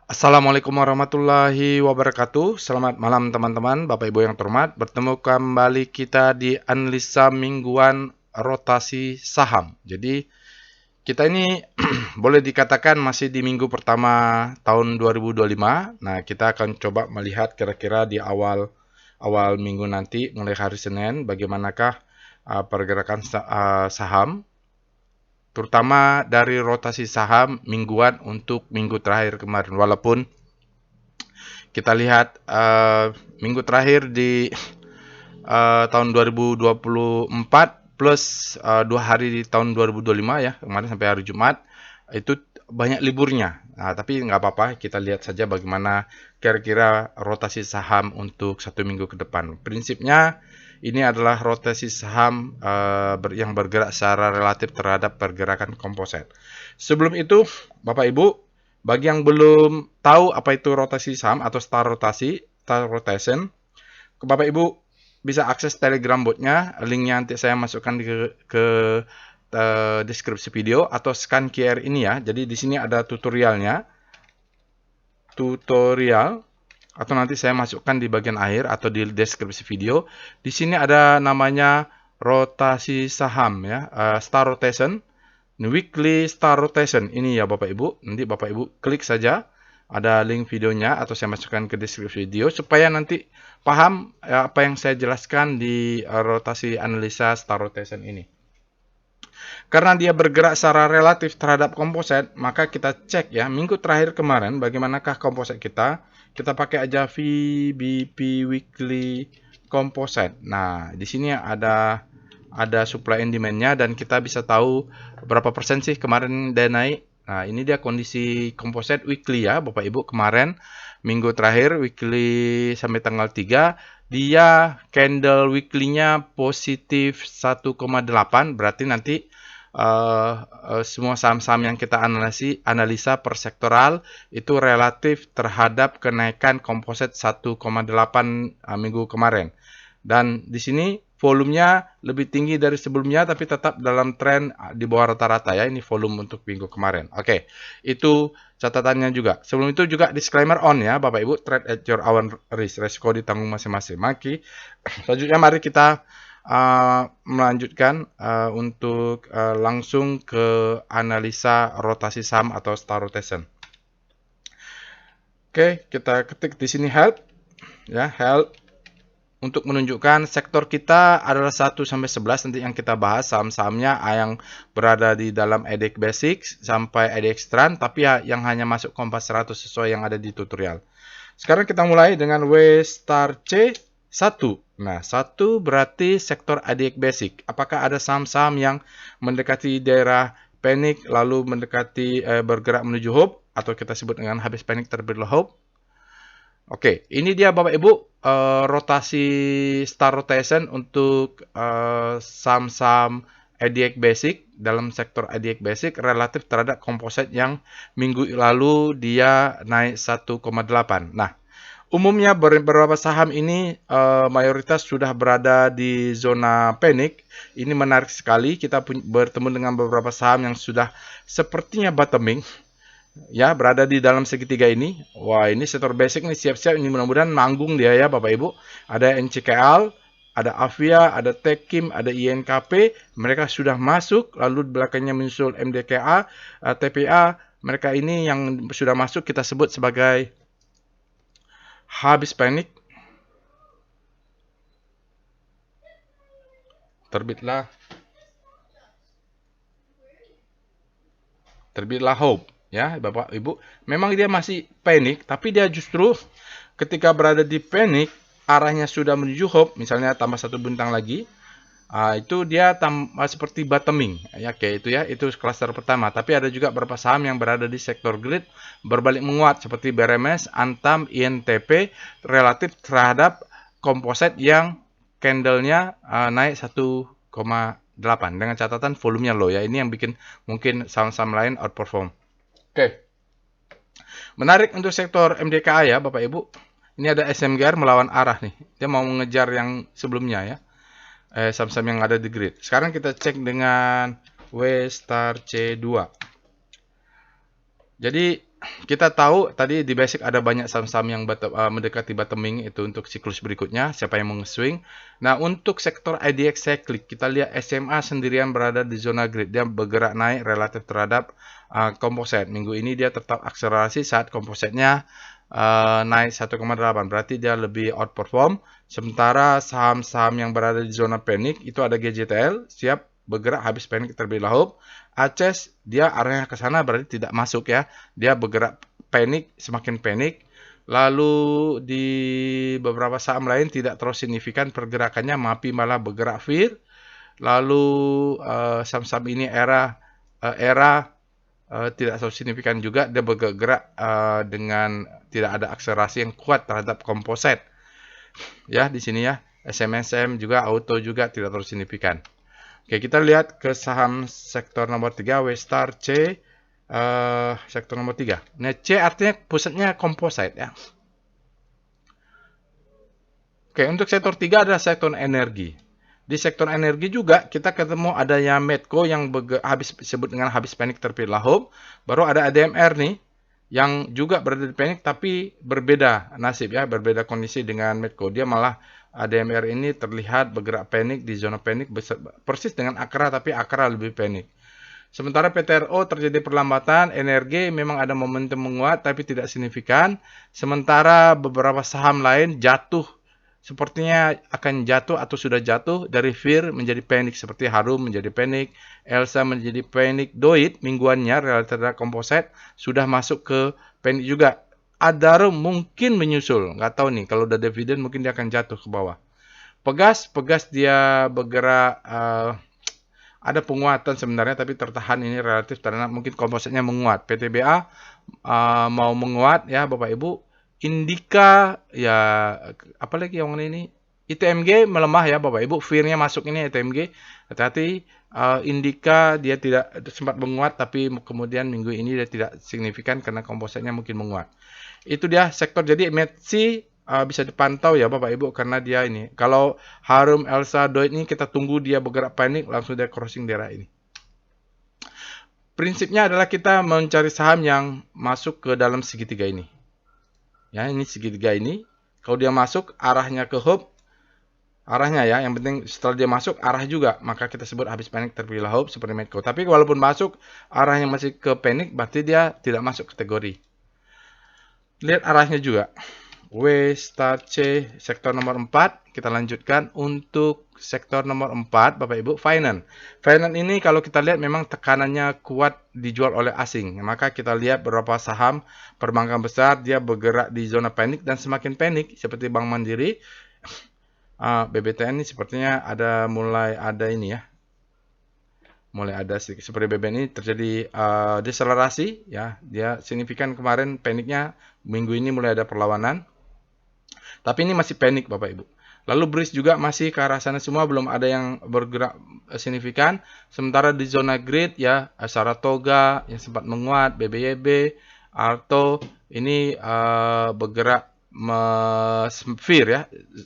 Assalamualaikum warahmatullahi wabarakatuh. Selamat malam teman-teman, Bapak Ibu yang terhormat. Bertemu kembali kita di analisa mingguan rotasi saham. Jadi kita ini boleh dikatakan masih di minggu pertama tahun 2025. Nah, kita akan coba melihat kira-kira di awal minggu nanti mulai hari Senin bagaimanakah pergerakan saham, terutama dari rotasi saham mingguan untuk minggu terakhir kemarin. Walaupun kita lihat minggu terakhir di tahun 2024 plus 2 hari di tahun 2025 ya, kemarin sampai hari Jumat, itu banyak liburnya. Nah, tapi nggak apa-apa, kita lihat saja bagaimana kira-kira rotasi saham untuk 1 minggu ke depan. Prinsipnya, ini adalah rotasi saham yang bergerak secara relatif terhadap pergerakan komposit. Sebelum itu, Bapak Ibu, bagi yang belum tahu apa itu rotasi saham atau star rotation, Bapak Ibu bisa akses Telegram botnya, linknya nanti saya masukkan ke deskripsi video atau scan QR ini ya. Jadi di sini ada tutorial atau nanti saya masukkan di bagian akhir atau di deskripsi video. Di sini ada namanya rotasi saham ya, star rotation. Weekly star rotation ini ya Bapak Ibu. Nanti Bapak Ibu klik saja, ada link videonya atau saya masukkan ke deskripsi video supaya nanti paham apa yang saya jelaskan di rotasi analisa star rotation ini. Karena dia bergerak secara relatif terhadap komposit, maka kita cek ya minggu terakhir kemarin bagaimanakah komposit kita. Kita pakai aja VBP Weekly Composite. Nah, di sini ada supply and demand-nya dan kita bisa tahu berapa persen sih kemarin dia naik. Nah, ini dia kondisi komposit weekly ya, Bapak Ibu. Kemarin minggu terakhir weekly sampai tanggal 3, dia candle weekly-nya positif 1,8, berarti nanti semua saham-saham yang kita analisa per sektoral itu relatif terhadap kenaikan komposit 1,8 minggu kemarin. Dan di sini volumenya lebih tinggi dari sebelumnya tapi tetap dalam tren di bawah rata-rata ya. Ini volume untuk minggu kemarin. Oke, itu catatannya juga. Sebelum itu juga disclaimer on ya Bapak Ibu, trade at your own risk, resiko ditanggung masing-masing. Selanjutnya mari kita melanjutkan untuk langsung ke analisa rotasi saham atau star rotation. Oke, kita ketik di sini help ya, help untuk menunjukkan sektor kita adalah 1 sampai 11 nanti yang kita bahas saham-sahamnya yang berada di dalam EDX Basic sampai EDX Trend tapi ya yang hanya masuk Kompas 100 sesuai yang ada di tutorial. Sekarang kita mulai dengan W star C 1. Nah, 1 berarti sektor EDX Basic. Apakah ada saham-saham yang mendekati daerah panic lalu mendekati bergerak menuju hope atau kita sebut dengan habis panic terbitlah hope? Oke, ini dia Bapak Ibu rotasi star rotation untuk saham-saham EDX Basic dalam sektor EDX Basic relatif terhadap komposit yang minggu lalu dia naik 1,8. Nah, umumnya beberapa saham ini mayoritas sudah berada di zona panic. Ini menarik sekali, kita bertemu dengan beberapa saham yang sudah sepertinya bottoming. Ya, berada di dalam segitiga ini. Wah, ini sektor basic nih siap-siap. Ini mudah-mudahan manggung dia ya Bapak Ibu. Ada NCKL, ada Avia, ada Tekim, ada INKP. Mereka sudah masuk. Lalu belakangnya menyusul MDKA, TPA. Mereka ini yang sudah masuk kita sebut sebagai habis panik. Terbitlah hope. Ya, Bapak Ibu, memang dia masih panik, tapi dia justru ketika berada di panik, arahnya sudah menuju hope, misalnya tambah 1 bintang lagi, itu dia seperti bottoming. Ya, kayak itu ya, itu klaster pertama. Tapi ada juga beberapa saham yang berada di sektor grid berbalik menguat seperti BRMS, Antam, INTP relatif terhadap komposit yang candlenya naik 1,8 dengan catatan volumenya low ya. Ini yang bikin mungkin saham-saham lain outperform. Oke. Menarik untuk sektor MDKA ya Bapak Ibu. Ini ada SMGR melawan arah nih. Dia mau mengejar yang sebelumnya ya. Saham-saham yang ada di grid. Sekarang kita cek dengan W star C2. Jadi kita tahu tadi di basic ada banyak saham-saham yang mendekati bottoming itu untuk siklus berikutnya, siapa yang swing. Nah, untuk sektor IDX cyclic, kita lihat SMA sendirian berada di zona grid. Dia bergerak naik relatif terhadap komposit. Minggu ini dia tetap akselerasi saat kompositnya naik 1,8. Berarti dia lebih outperform. Sementara saham-saham yang berada di zona panik, itu ada GJTL, siap bergerak habis panik terlebih dahulu. ACES dia arahnya ke sana berarti tidak masuk ya. Dia bergerak panik, semakin panik. Lalu di beberapa saham lain tidak terlalu signifikan pergerakannya, MAPI malah bergerak fear. Lalu saham-saham ini era tidak terlalu signifikan juga, dia bergerak dengan tidak ada akselerasi yang kuat terhadap komposit. Ya, di sini ya, SMSM juga, auto juga tidak terlalu signifikan. Oke, kita lihat ke saham sektor nomor 3, Westar C, sektor nomor 3. Nah, C artinya pusatnya komposit ya. Oke, untuk sektor 3 adalah sektor energi. Di sektor energi juga kita ketemu adanya Medco yang habis disebut dengan habis panik terlebih dahulu. Baru ada ADMR nih yang juga berada di panik tapi berbeda nasib ya, berbeda kondisi dengan Medco. Dia malah ADMR ini terlihat bergerak panik di zona panik persis dengan Akra, tapi Akra lebih panik. Sementara PTRO terjadi perlambatan, energi memang ada momentum menguat tapi tidak signifikan. Sementara beberapa saham lain jatuh, sepertinya akan jatuh atau sudah jatuh dari fear menjadi panik, seperti Harum menjadi panik, Elsa menjadi panik, Doit mingguannya relatif terhadap komposit sudah masuk ke panik juga. Adaro mungkin menyusul, nggak tahu nih, kalau udah dividen mungkin dia akan jatuh ke bawah. Pegas dia bergerak, ada penguatan sebenarnya tapi tertahan ini relatif karena mungkin kompositnya menguat. PTBA mau menguat ya Bapak Ibu. Indika ya, apalagi yang ini, ITMG melemah ya Bapak Ibu, fear-nya masuk ini ITMG. Hati-hati, Indika dia tidak sempat menguat tapi kemudian minggu ini dia tidak signifikan karena kompositnya mungkin menguat. Itu dia sektor. Jadi Metsi bisa dipantau ya Bapak Ibu karena dia ini. Kalau Harum, Elsa, Doit ini kita tunggu dia bergerak panik langsung dia crossing daerah ini. Prinsipnya adalah kita mencari saham yang masuk ke dalam segitiga ini. Ya, ini segitiga ini. Kalau dia masuk arahnya ke hub, arahnya ya, yang penting setelah dia masuk arah juga, maka kita sebut habis panik terlebih dahulu seperti Medco. Tapi walaupun masuk arahnya masih ke panik, berarti dia tidak masuk kategori. Lihat arahnya juga. Westar C, sektor nomor 4. Kita lanjutkan untuk sektor nomor 4, Bapak Ibu, finance. Finance ini kalau kita lihat memang tekanannya kuat dijual oleh asing. Maka kita lihat beberapa saham perbankan besar dia bergerak di zona panik dan semakin panik seperti Bank Mandiri. BBTN ini sepertinya mulai ada ini ya. Mulai ada seperti BBN ini terjadi deselerasi ya. Dia signifikan kemarin paniknya, minggu ini mulai ada perlawanan. Tapi ini masih panik Bapak Ibu. Lalu BRIS juga masih ke arah sana semua, belum ada yang bergerak signifikan. Sementara di zona grid ya, Saratoga yang sempat menguat, BBYB, Alto ini bergerak fear ya.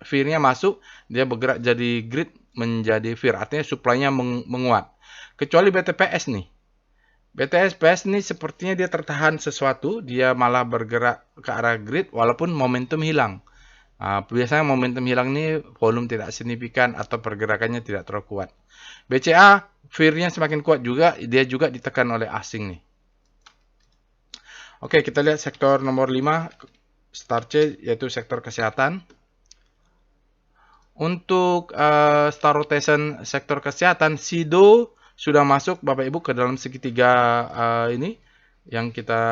Fear-nya masuk, dia bergerak jadi grid menjadi fear. Artinya supply-nya menguat. Kecuali BTPS nih. BTPS ini sepertinya dia tertahan sesuatu, dia malah bergerak ke arah grid walaupun momentum hilang. Biasanya momentum hilang ini volume tidak signifikan atau pergerakannya tidak terlalu kuat. BCA fear-nya semakin kuat juga, dia juga ditekan oleh asing nih. Oke, kita lihat sektor nomor 5, Star C, yaitu sektor kesehatan. Untuk Star Rotation sektor kesehatan, SIDO sudah masuk Bapak Ibu ke dalam segitiga ini. Yang kita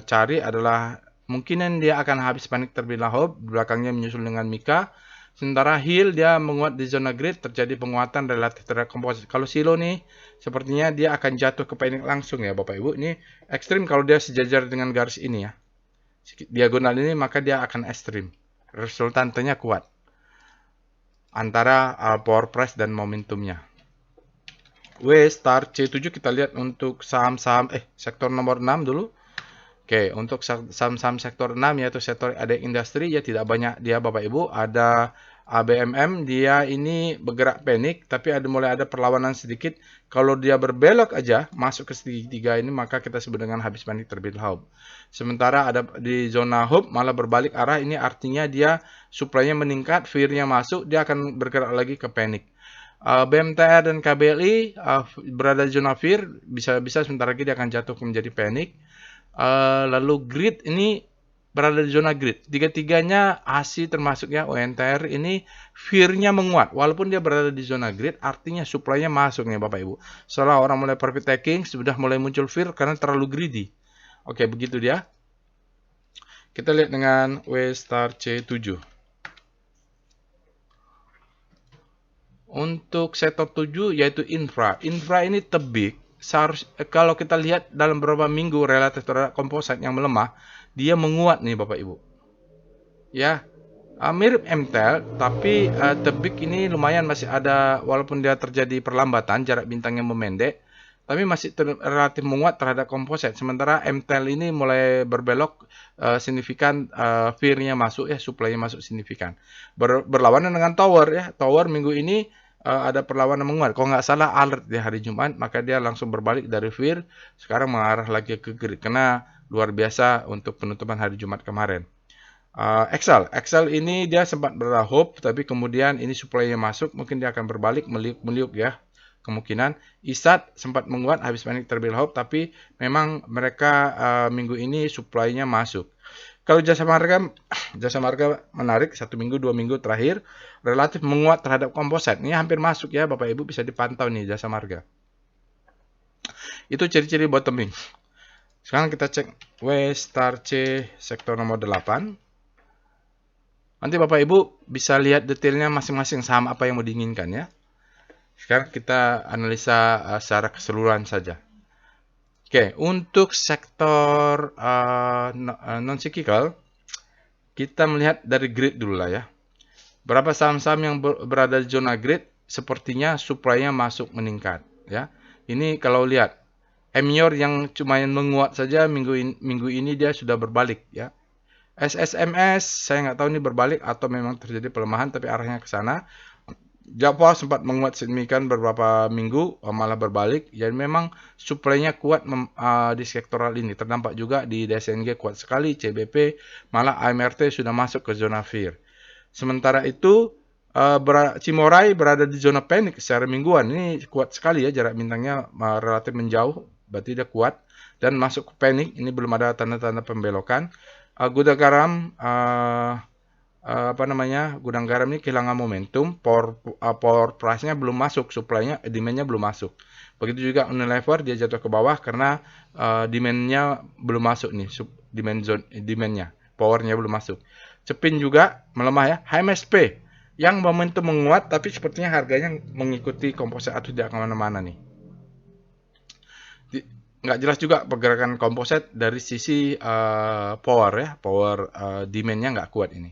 cari adalah mungkinan dia akan habis panik terlebih dahulu, belakangnya menyusul dengan Mika. Sementara Hill dia menguat di zona grid, terjadi penguatan relatif terhadap komposit. Kalau Silo nih, sepertinya dia akan jatuh ke panik langsung ya Bapak Ibu. Ini ekstrim kalau dia sejajar dengan garis ini ya. Diagonal ini maka dia akan ekstrim. Resultantenya kuat. Antara power price dan momentumnya. Star C7 kita lihat untuk saham-saham sektor nomor 6 dulu. Oke, untuk saham-saham sektor 6 yaitu sektor ada industri ya tidak banyak dia Bapak Ibu, ada ABMM dia ini bergerak panik, tapi mulai ada perlawanan sedikit. Kalau dia berbelok aja masuk ke segitiga ini, maka kita sebut dengan habis panik terlebih dahulu. Sementara ada di zona hope malah berbalik arah, ini artinya dia supply-nya meningkat, fear-nya masuk, dia akan bergerak lagi ke panik. BMTR dan KBLI berada di zona fear, bisa sebentar lagi dia akan jatuh menjadi panik. Lalu grid ini berada di zona grid. Tiga-tiganya ASI termasuk ya ONTR ini fear-nya menguat. Walaupun dia berada di zona grid, artinya supply-nya masuk nih Bapak Ibu. Setelah orang mulai profit taking, sudah mulai muncul fear karena terlalu greedy. Oke, begitu dia. Kita lihat dengan W star C7. Untuk sektor 7 yaitu infra. Infra ini tebik. Kalau kita lihat dalam beberapa minggu relatif terhadap komposit yang melemah, dia menguat nih Bapak Ibu. Ya, mirip MTEL, tapi tebik ini lumayan masih ada, walaupun dia terjadi perlambatan, jarak bintangnya memendek, tapi masih relatif menguat terhadap komposit. Sementara MTEL ini mulai berbelok signifikan, fear-nya masuk ya, supply-nya masuk signifikan. Berlawanan dengan Tower ya, Tower minggu ini ada perlawanan menguat. Kalau nggak salah alert di hari Jumat, maka dia langsung berbalik dari fear, sekarang mengarah lagi ke grid, karena luar biasa untuk penutupan hari Jumat kemarin. Excel ini dia sempat berada hope, tapi kemudian ini supply-nya masuk, mungkin dia akan berbalik meliuk ya, kemungkinan. ISAT sempat menguat habis panik terlebih hope, tapi memang mereka minggu ini supply-nya masuk. Kalau jasa marga menarik 1 minggu 2 minggu terakhir relatif menguat terhadap komposit. Ini hampir masuk ya Bapak Ibu, bisa dipantau nih jasa marga. Itu ciri-ciri bottoming. Sekarang kita cek W star C sektor nomor 8. Nanti Bapak Ibu bisa lihat detailnya masing-masing saham apa yang mau diinginkan ya. Sekarang kita analisa secara keseluruhan saja. Oke, untuk sektor non-cyclical, kita melihat dari grid dulu lah ya. Berapa saham-saham yang berada di zona grid, sepertinya supply-nya masuk meningkat ya. Ini kalau lihat Emior yang cuma menguat saja minggu ini dia sudah berbalik ya. SSMS saya nggak tahu ini berbalik atau memang terjadi pelemahan, tapi arahnya ke sana. Java sempat menguat signifikan beberapa minggu, malah berbalik. Jadi memang supply-nya kuat di sektoral ini. Terdampak juga di DSNG kuat sekali, CBP, malah AMRT sudah masuk ke zona fear. Sementara itu Cimorai berada di zona panic secara mingguan. Ini kuat sekali ya, jarak bintangnya relatif menjauh, berarti dia kuat dan masuk ke panic. Ini belum ada tanda-tanda pembelokan. Gudang garam gudang garam ini kehilangan momentum, power price-nya belum masuk, supply-nya, demand-nya belum masuk. Begitu juga Unilever dia jatuh ke bawah karena demand-nya belum masuk nih, demand-nya, power-nya belum masuk. Cepin juga melemah ya. HMSP yang momentum menguat tapi sepertinya harganya mengikuti komposit atau tidak kemana-mana nih. Nggak jelas juga pergerakan komposit dari sisi power ya, demand-nya nggak kuat ini.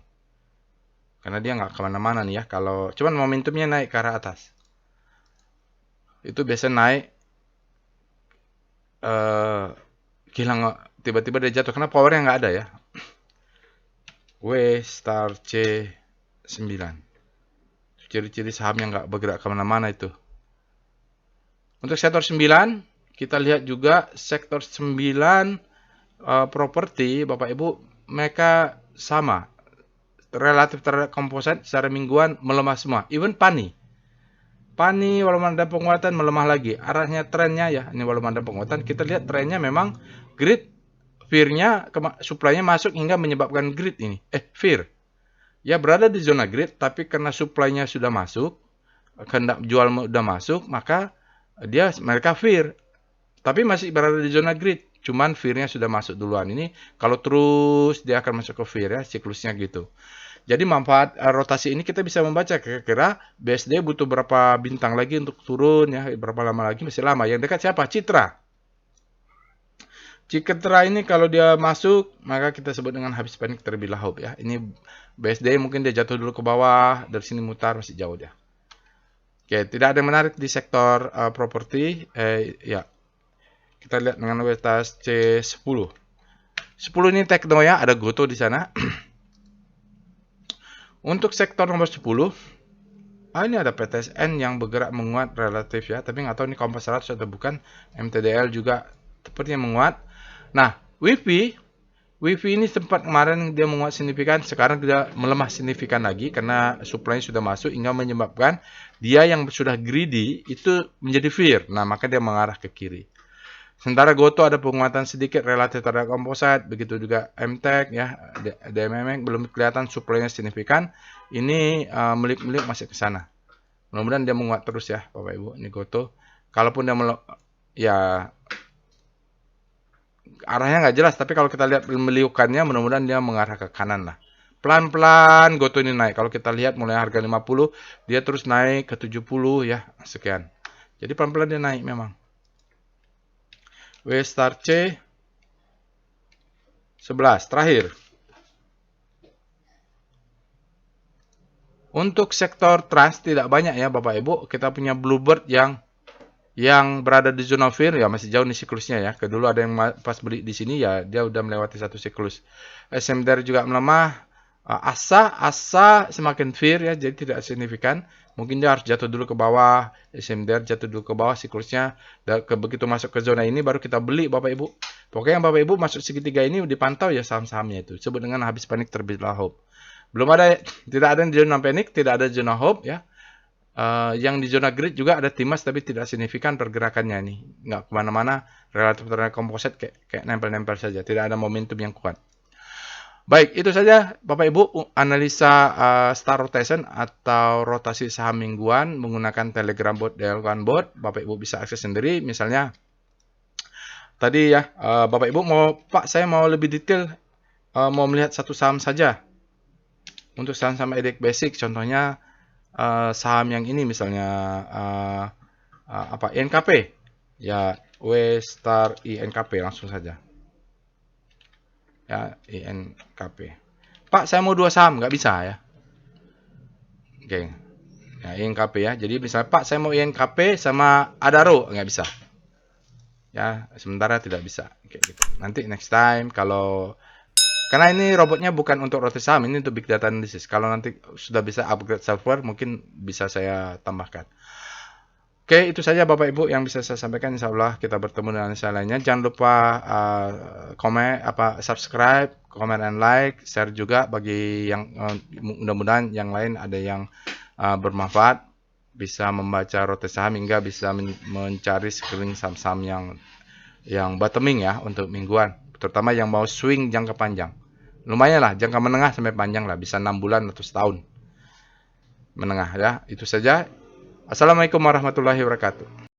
Karena dia nggak kemana-mana nih ya. Kalau cuman momentumnya naik ke arah atas, itu biasa naik hilang tiba-tiba dia jatuh karena powernya nggak ada ya. W star C9, ciri-ciri saham yang nggak bergerak kemana-mana itu. Untuk sektor 9 kita lihat juga sektor 9 properti Bapak Ibu, mereka sama relatif terhadap komposit secara mingguan melemah semua. Even Pani walaupun ada penguatan melemah lagi. Arahnya trennya ya, ini walaupun ada penguatan, kita lihat trennya memang grid fear-nya, supply-nya masuk hingga menyebabkan grid ini. Fear. Ya berada di zona grid, tapi karena supply-nya sudah masuk, kehendak jual sudah masuk, maka mereka fear. Tapi masih berada di zona grid. Cuman fear-nya sudah masuk duluan. Ini kalau terus dia akan masuk ke fear ya, siklusnya gitu. Jadi manfaat rotasi ini kita bisa membaca kira-kira BSD butuh berapa bintang lagi untuk turun ya, berapa lama lagi, masih lama. Yang dekat siapa? Citra ini kalau dia masuk, maka kita sebut dengan habis panik terlebih dahulu ya. Ini BSD mungkin dia jatuh dulu ke bawah, dari sini mutar masih jauh dia. Oke, tidak ada yang menarik di sektor properti ya. Kita lihat dengan weightas C10. 10 ini Tekno ya, ada Goto di sana. Untuk sektor nomor 10, ini ada PTSN yang bergerak menguat relatif ya, tapi nggak tahu ini kompas 100 atau bukan. MTDL juga sepertinya menguat. Nah, WiFi ini sempat kemarin dia menguat signifikan, sekarang dia melemah signifikan lagi karena supply sudah masuk hingga menyebabkan dia yang sudah greedy itu menjadi fear. Nah, maka dia mengarah ke kiri. Sementara Goto ada penguatan sedikit relatif terhadap komposit, begitu juga MTEK ya, DMMX belum kelihatan supply-nya signifikan. Ini melip-melip masih ke sana. Mudah-mudahan dia menguat terus ya, Bapak Ibu. Ini Goto. Kalaupun dia ya arahnya nggak jelas, tapi kalau kita lihat meliukannya, mudah-mudahan dia mengarah ke kanan lah. Pelan-pelan Goto ini naik. Kalau kita lihat mulai harga 50, dia terus naik ke 70 ya, sekian. Jadi pelan-pelan dia naik memang. W star C 11 terakhir. Untuk sektor trans tidak banyak ya Bapak Ibu. Kita punya Bluebird yang berada di zona fear ya, masih jauh nih siklusnya ya. Kedulu ada yang pas beli di sini ya, dia udah melewati satu siklus. SMDR juga melemah. ASA semakin fear ya, jadi tidak signifikan. Mungkin dia harus jatuh dulu ke bawah, SMDR jatuh dulu ke bawah siklusnya. Dan begitu masuk ke zona ini baru kita beli Bapak Ibu. Pokoknya yang Bapak Ibu masuk segitiga ini dipantau ya saham-sahamnya itu. Sebut dengan habis panik terbitlah hope. Tidak ada di zona panik, tidak ada zona hope ya. Yang di zona grid juga ada timas tapi tidak signifikan pergerakannya nih. Nggak kemana-mana, relatif terhadap komposit kayak nempel-nempel saja. Tidak ada momentum yang kuat. Baik, itu saja Bapak Ibu analisa star rotation atau rotasi saham mingguan menggunakan Telegram bot, Delcan bot. Bapak Ibu bisa akses sendiri. Misalnya tadi ya, Bapak Ibu Pak saya mau lebih detail, mau melihat satu saham saja. Untuk saham-saham edek basic, contohnya saham yang ini misalnya INKP. Ya, W star INKP langsung saja. Ya, INKP. Pak, saya mau 2 saham, nggak bisa ya. Oke. Ya, INKP ya. Jadi misalnya, Pak, saya mau INKP sama Adaro, nggak bisa. Ya, sementara tidak bisa. Oke, gitu. Nanti next time karena ini robotnya bukan untuk rotasi saham, ini untuk big data analysis. Kalau nanti sudah bisa upgrade software, mungkin bisa saya tambahkan. Oke, itu saja Bapak Ibu yang bisa saya sampaikan. Insya Allah kita bertemu dengan saya lainnya. Jangan lupa subscribe, comment, and like, share juga bagi yang mudah-mudahan yang lain ada yang bermanfaat, bisa membaca rotasi saham hingga bisa mencari screening saham-saham yang bottoming ya untuk mingguan, terutama yang mau swing jangka panjang. Lumayan lah, jangka menengah sampai panjang lah, bisa 6 bulan atau setahun menengah ya. Itu saja. Assalamualaikum warahmatullahi wabarakatuh.